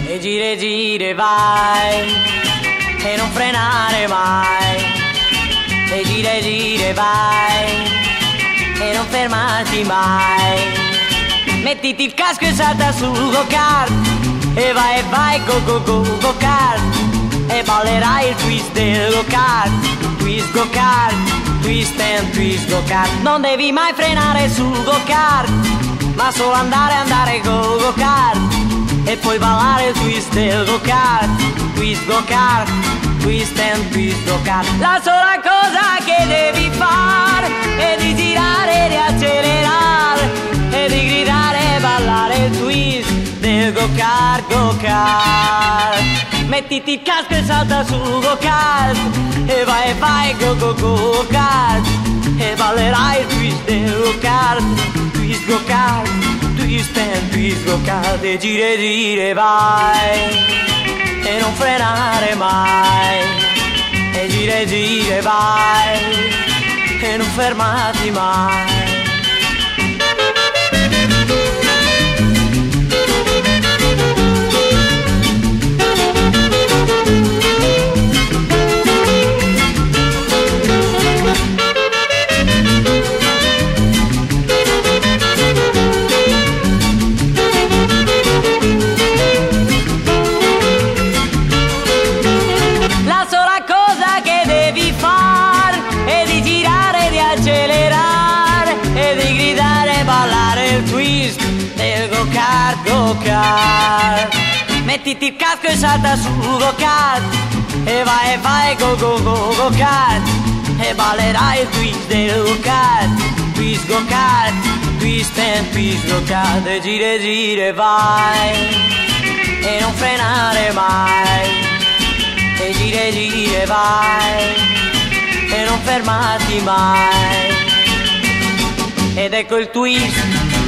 E gire gire vai e non frenare mai. E gire vai e non fermarti mai. Mettiti il casco e salta sul go-kart e vai go go go go-kart. E ballerai il twist del go-kart. Twist go-kart, twist and twist go-kart. Non devi mai frenare sul go-kart, ma solo andare go go-kart. E poi ballare il twist del go-kart. Twist go-kart, twist and twist go-kart. La sola cosa che devi fare è di girare e di accelerare e di gridare e ballare il twist del go-kart, go-kart. Mettiti il casco e salta sul go-kart e vai go go go kart. E ballerai il twist del go-kart. Twist go-kart, twist and twist go-kart. E gire vai e non frenare mai. E gire vai e non fermarti mai. Go-kart. Mettiti il casco e salta sul go-kart e vai go go go go-kart. E ballerai il twist del go-kart. Twist go-kart, twist and twist go-kart. E gire vai e non frenare mai. E gire vai e non fermarti mai. Ed ecco il twist,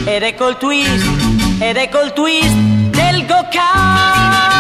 ed ecco il twist, ed ecco il twist del go-kart.